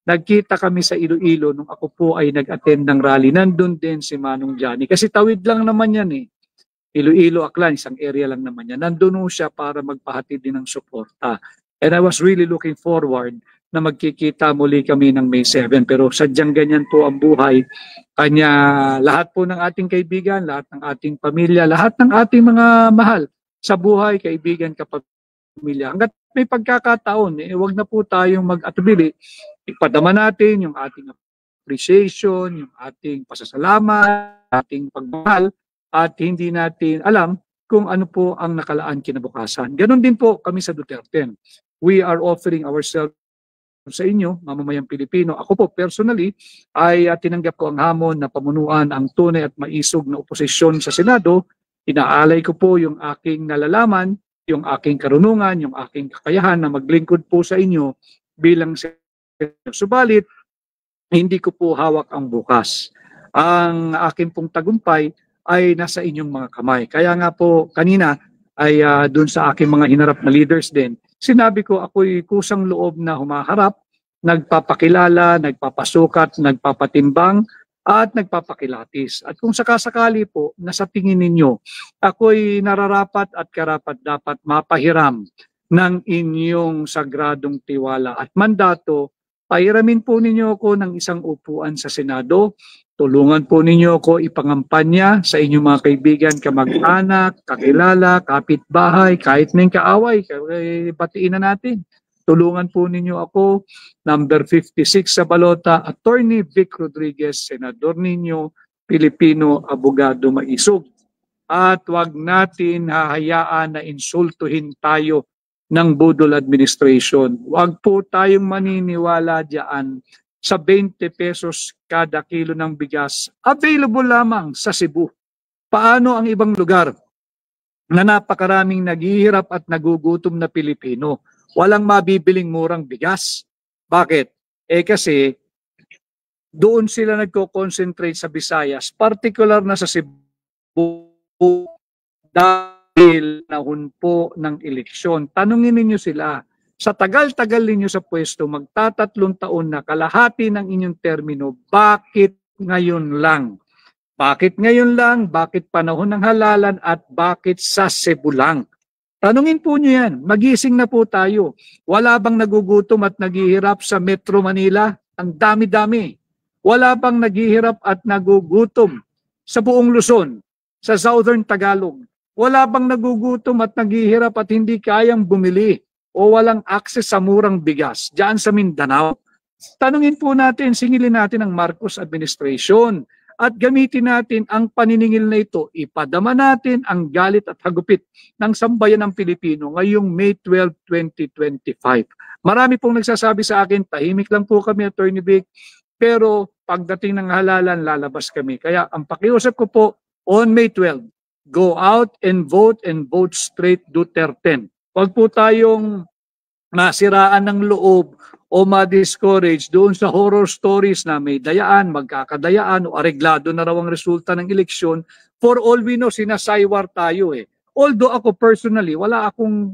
Nagkita kami sa Iloilo nung ako po ay nag-attend ng rally. Nandun din si Manong Johnny. Kasi tawid lang naman yan Iloilo, Aklan, isang area lang naman yan. Nandun ho siya para magpahatid din ng suporta. And I was really looking forward na magkikita muli kami ng May 7. Pero sadyang ganyan po ang buhay. Kanya lahat po ng ating kaibigan, lahat ng ating pamilya, lahat ng ating mga mahal sa buhay, kaibigan, kapamilya. Hanggat may pagkakataon, wag na po tayong mag-atubili. Ipadama natin yung ating appreciation, yung ating pasasalamat, ating pagmahal, at hindi natin alam kung ano po ang nakalaan kinabukasan. Ganon din po kami sa Duterte. We are offering ourselves sa inyo, mamamayang Pilipino. Ako po personally ay tinanggap ko ang hamon na pamunuan ang tunay at maisog na oposisyon sa Senado. Inaalay ko po yung aking nalalaman, yung aking karunungan, yung aking kakayahan na maglingkod po sa inyo bilang Senado. Subalit, hindi ko po hawak ang bukas. Ang aking pong tagumpay ay nasa inyong mga kamay. Kaya nga po kanina ay dun sa aking mga hinarap na leaders din, sinabi ko ako'y kusang loob na humaharap, nagpapakilala, nagpapasukat, nagpapatimbang, at nagpapakilatis. At kung sakasakali po, nasa tingin ninyo, ako'y nararapat at karapat dapat mapahiram ng inyong sagradong tiwala at mandato, pahiramin po ninyo ako ng isang upuan sa Senado, tulungan po ninyo ako ipangampanya sa inyong mga kaibigan, kamag-anak, kakilala, kapitbahay, kahit may kaaway, batiin na natin. Tulungan po ninyo ako, number 56 sa balota, Attorney Vic Rodriguez, Senador ninyo, Pilipino, abogado maisog. At wag natin hahayaan na insultuhin tayo ng budol administration. Wag po tayong maniniwala diyan sa 20 pesos kada kilo ng bigas, available lamang sa Cebu. Paano ang ibang lugar na napakaraming naghihirap at nagugutom na Pilipino? walang mabibiling murang bigas. Bakit? Kasi doon sila nagko-concentrate sa Visayas, particular na sa Cebu, dahil nahunpo ng eleksyon. Tanungin ninyo sila, sa tagal-tagal ninyo sa pwesto, magtatatlong taon na, kalahati ng inyong termino, bakit ngayon lang? Bakit ngayon lang? Bakit panahon ng halalan? At bakit sa Cebu lang? Tanungin po nyo yan. Magising na po tayo. Wala bang nagugutom at naghihirap sa Metro Manila? Ang dami-dami. Wala bang naghihirap at nagugutom sa buong Luzon, sa Southern Tagalog? Wala bang nagugutom at naghihirap at hindi kayang bumili o walang access sa murang bigas diyan sa Mindanao? Tanungin po natin, singilin natin ang Marcos administration at gamitin natin ang paniningil na ito. Ipadama natin ang galit at hagupit ng sambayan ng Pilipino ngayong May 12, 2025. Marami pong nagsasabi sa akin, tahimik lang po kami, Attorney Vic, pero pagdating ng halalan, lalabas kami. Kaya ang pakiusap ko po, on May 12, go out and vote straight Duterte. Huwag po tayong masiraan ng loob o ma-discourage doon sa horror stories na may dayaan, magkakadayaan o areglado na raw ang resulta ng eleksyon. For all we know, sinasaywar tayo eh. Although ako personally, wala akong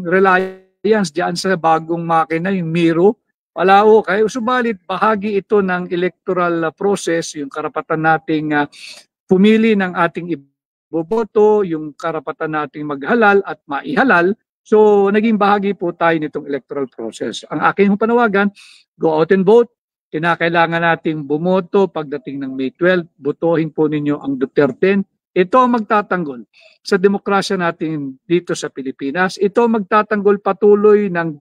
reliance diyan sa bagong makina, yung Miro. Wala ko. Kaya subalit, bahagi ito ng electoral process, yung karapatan nating pumili ng ating iboboto, yung karapatan nating maghalal at maihalal. So, naging bahagi po tayo nitong electoral process. Ang aking panawagan, go out and vote. Kinakailangan nating bumoto pagdating ng May 12. Botohin po ninyo ang Duterte. Ito ang magtatanggol sa demokrasya natin dito sa Pilipinas. Ito ang magtatanggol patuloy ng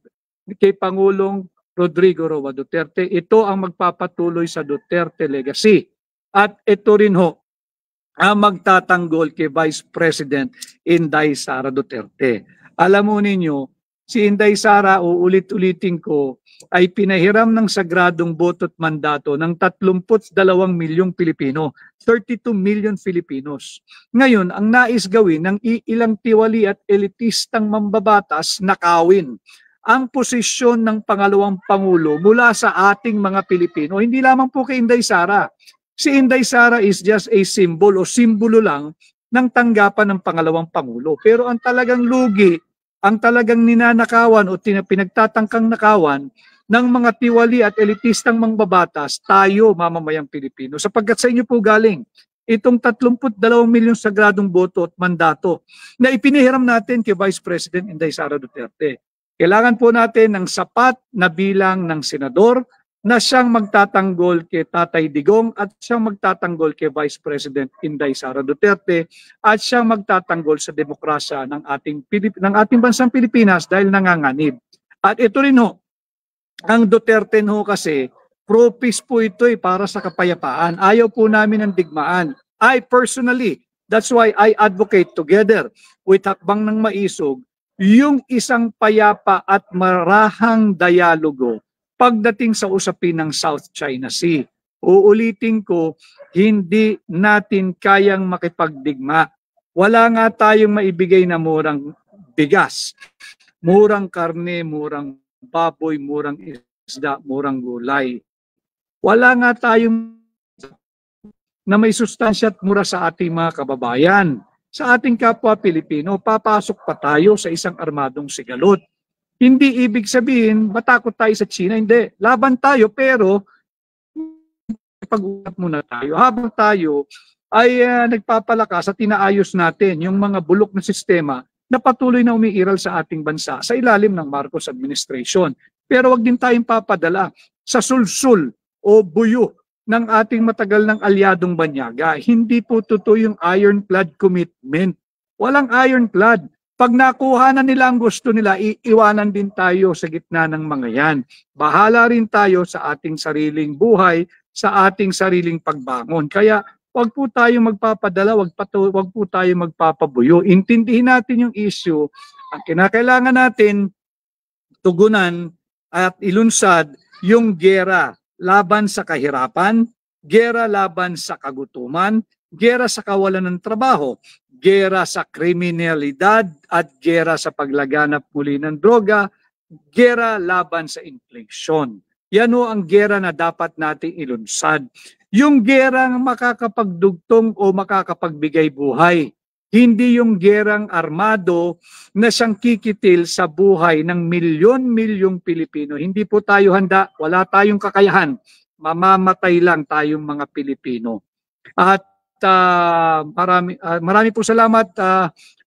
kay Pangulong Rodrigo Roa Duterte. Ito ang magpapatuloy sa Duterte legacy. At ito rin ho ang magtatanggol kay Vice President Inday Sara Duterte. Alam mo ninyo, si Inday Sara, uulit-ulitin ko, ay pinahiram ng sagradong boto at mandato ng 32 milyong Pilipino, 32 million Filipinos. Ngayon, ang nais gawin ng ilang tiwali at elitistang mambabatas, nakawin ang posisyon ng pangalawang Pangulo mula sa ating mga Pilipino. Hindi lamang po kay Inday Sara. Si Inday Sara is just a symbol o simbolo lang ng tanggapan ng pangalawang Pangulo. Pero ang talagang lugi, ang talagang ninanakawan o pinagtatangkang nakawan ng mga tiwali at elitistang mangbabatas, tayo, mamamayang Pilipino. Sapagkat sa inyo po galing itong 32 milyong sagradong boto at mandato na ipinihiram natin kay Vice President Inday Sara Duterte. Kailangan po natin ng sapat na bilang ng senador na siyang magtatanggol kay Tatay Digong at siyang magtatanggol kay Vice President Inday Sara Duterte at siyang magtatanggol sa demokrasya ng ating bansang Pilipinas dahil nanganganib. At ito rin ho, ang Duterte ho kasi, pro-peace po ito para sa kapayapaan. Ayaw po namin ng digmaan. I personally, that's why I advocate together with Hakbang ng Maisog, yung isang payapa at marahang dialogo pagdating sa usapin ng South China Sea. Uulitin ko, hindi natin kayang makipagdigma. Wala nga tayong maibigay na murang bigas, murang karne, murang baboy, murang isda, murang gulay. Wala nga tayong na may sustansya at mura sa ating mga kababayan. Sa ating kapwa Pilipino, papasok pa tayo sa isang armadong sigalot. Hindi ibig sabihin, matakot tayo sa China. Hindi. Laban tayo, pero pag-uusap muna tayo. Habang tayo ay nagpapalakas at inaayos natin yung mga bulok na sistema na patuloy na umiiral sa ating bansa sa ilalim ng Marcos administration. Pero wag din tayong papadala sa sulsul o buyo ng ating matagal ng alyadong banyaga. Hindi po totoo yung ironclad commitment. Walang ironclad. Pag nakuha na nila ang gusto nila, iiwanan din tayo sa gitna ng mga yan. Bahala rin tayo sa ating sariling buhay, sa ating sariling pagbangon. Kaya wag po tayo magpapadala, wag po tayo magpapabuyo. Intindihin natin yung issue. Ang kinakailangan natin tugunan at ilunsad yung giyera laban sa kahirapan, giyera laban sa kagutuman, giyera sa kawalan ng trabaho, giyera sa kriminalidad at giyera sa paglaganap muli ng droga gera laban sa inflation. Yan o ang gera na dapat nating ilunsad. Yung gerang makakapagdugtong o makakapagbigay buhay. Hindi yung gerang armado na siyang kikitil sa buhay ng milyon-milyong Pilipino. Hindi po tayo handa, wala tayong kakayahan. Mamamatay lang tayong mga Pilipino. At marami po salamat.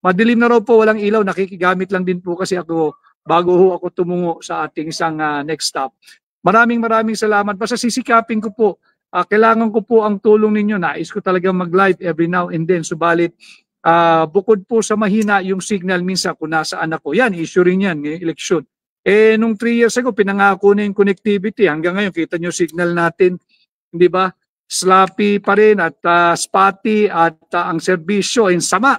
Madilim na raw po, walang ilaw. Nakikigamit lang din po kasi ako bago ho ako tumungo sa ating isang next stop. Maraming salamat. Basta sisikapin ko po. Kailangan ko po ang tulong ninyo. Nais ko talagang mag-live every now and then. Subalit, bukod po sa mahina yung signal minsan kung nasaan ako. Yan, issue rin yan, election. Nung 3 years ago, pinangako na yung connectivity. Hanggang ngayon, kita nyo signal natin. Di ba? Sloppy pa rin at spotty at ang serbisyo ay sama.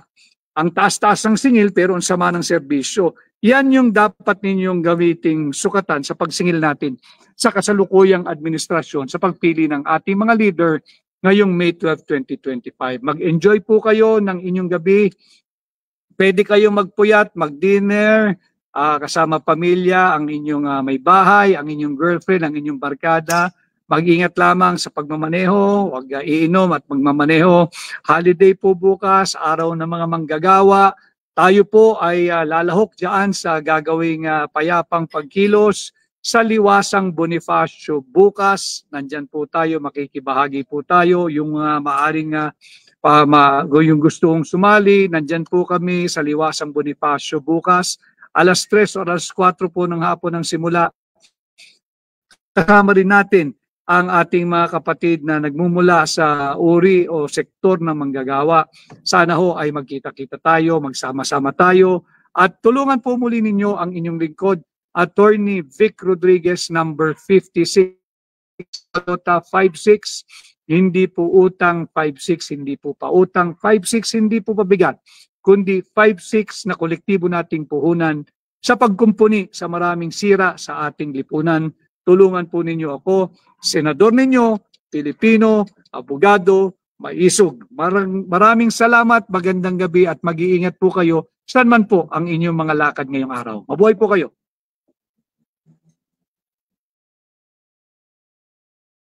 Ang taas-taas ng singil pero ang sama ng serbisyo. Yan yung dapat ninyong gamiting sukatan sa pagsingil natin sa kasalukuyang administrasyon sa pagpili ng ating mga leader ngayong May 12, 2025. Mag-enjoy po kayo ng inyong gabi. Pwede kayong magpuyat, mag-dinner, kasama pamilya, ang inyong may bahay, ang inyong girlfriend, ang inyong barkada. Mag-ingat lamang sa pagmamaneho, huwag iinom at magmamaneho. Holiday po bukas, araw ng mga manggagawa. Tayo po ay lalahok dyan sa gagawing payapang pagkilos sa Liwasang Bonifacio bukas. Nandyan po tayo, makikibahagi po tayo. Yung maaring yung gustong sumali, nandyan po kami sa Liwasang Bonifacio bukas. Alas 3 o alas 4 po ng hapon ang simula. Kasama rin natin ang ating mga kapatid na nagmumula sa uri o sektor ng manggagawa. Sana ho ay magkita-kita tayo, magsama-sama tayo at tulungan po muli ninyo ang inyong lingkod, Attorney Vic Rodriguez, number 56, 56, hindi po utang 56, hindi po pautang 56, hindi po pabigat, kundi 56 na kolektibo nating puhunan sa pagkumpuni sa maraming sira sa ating lipunan. Tulungan po ninyo ako, senador ninyo, Pilipino, abogado, maisog. Maraming salamat, magandang gabi at mag-iingat po kayo saan man po ang inyong mga lakad ngayong araw. Mabuhay po kayo.